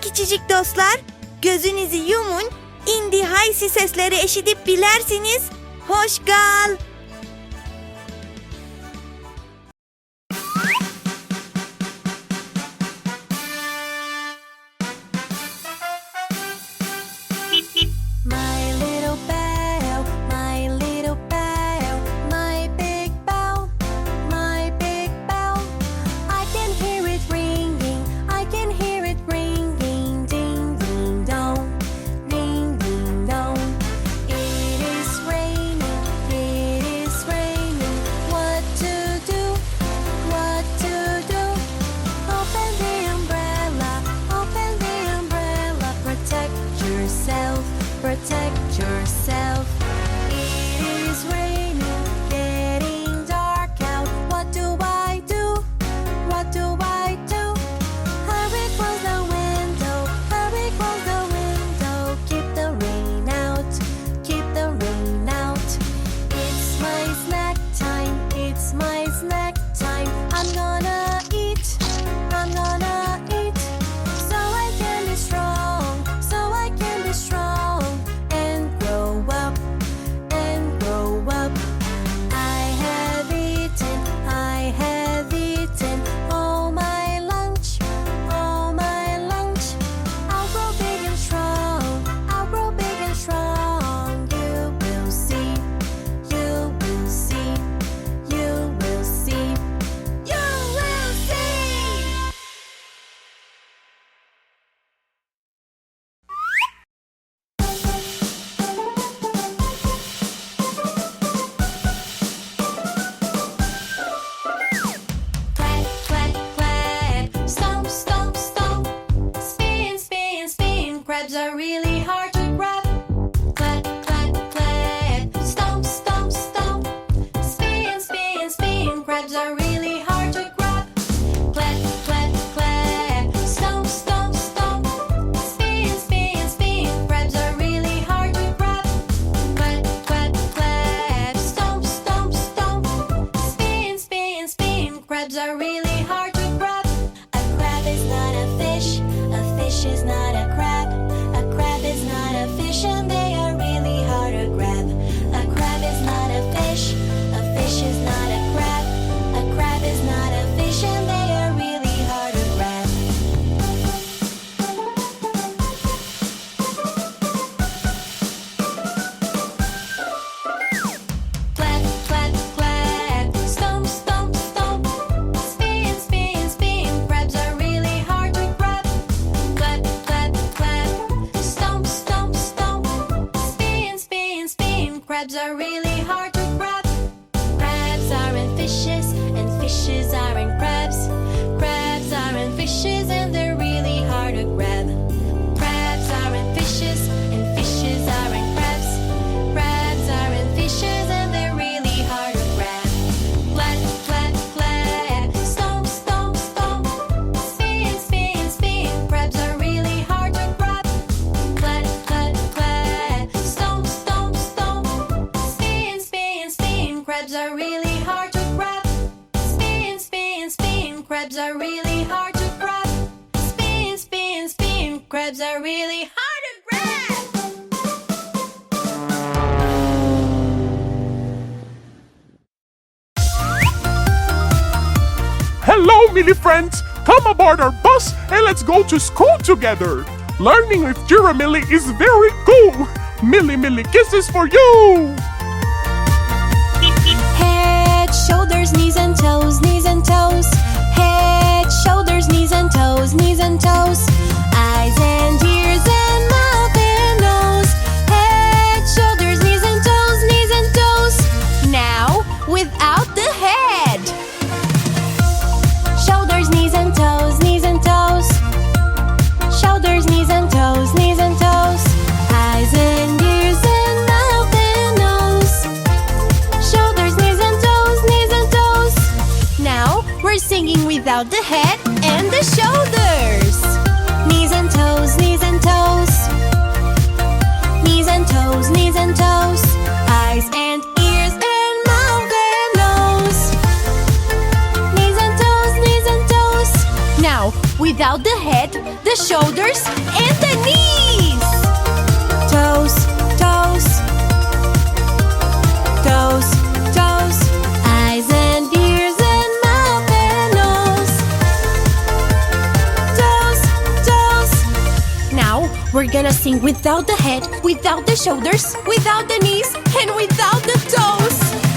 Küçücük dostlar, gözünüzü yumun, indi haysi sesleri eşidip bilersiniz. Hoş kal. Protect yourself. It is raining, getting dark out. What do I do? What do I do? Hurry, close the window. Hurry, close the window. Keep the rain out. Keep the rain out. It's my snack time. It's my snack time. I'm gonna eat. I'm gonna eat. So I can be strong. So I can be strong. Crabs are really hard to grab. Clap, clap, clap. Stomp, stomp, stomp. Spin, spin, spin. Crabs are really hard to grab. Clap, clap, clap. Stomp, stomp, stomp. Spin, spin, spin. Crabs are really hard to grab. Clap, clap, clap. Stomp, stomp, stomp. Spin, spin, spin. Crabs are really hard to grab. A crab is not a fish. A fish is not a crab. A crab is not a fish and they are really hard to grab. A crab is not a fish. A fish is not a crab. A crab is not a fish and they are really hard to grab. Clap, clap, clap. Stomp, stomp, stomp. Spin, spin, spin. Crabs are really hard to grab. Clap, clap, clap. Stomp, stomp, stomp. Spin, spin, spin. Crabs are really hard to grab. Crabs aren't fishes, and fishes aren't crabs. Crabs aren't fishes, and they're really hard to grab. Crabs aren't fishes, and fishes aren't crabs. Crabs aren't fishes, and they're really hard to grab. Clap, clap, clap. Stomp, stomp, stomp. Spin, spin, spin. Crabs are really hard to grab. Clap, clap, clap. Stomp, stomp, stomp. Spin, spin, spin. Crabs are really hard to grab. Spin, spin, spin. Crabs are really hard to grab. Spin, spin, spin. Crabs are really hard to grab. Hello, mini friends! Come aboard our bus and let's go to school together! Learning with Giramille'in is very cool! Millie Millie kisses for you! Head, shoulders, knees and toes, knees and toes. Head, shoulders, knees and toes, knees and toes. Eyes and ears and mouth and nose. Head, shoulders, knees and toes, knees and toes. Now, without the head. Shoulders, knees and toes, knees and toes. Shoulders, knees and toes, knees and toes. Eyes and ears and mouth and nose. Shoulders, knees and toes, knees and toes. Now we're singing without the head and the shoulders. Knees and toes, knees and toes. Knees and toes, knees and toes. Eyes and ears and mouth and nose. Knees and toes, knees and toes. Now without the head, the shoulders, and the knees. Toes, toes, toes, toes, eyes and ears and mouth and nose. Toes, toes. Now we're gonna sing without the head, without the shoulders, without the knees, and without the toes.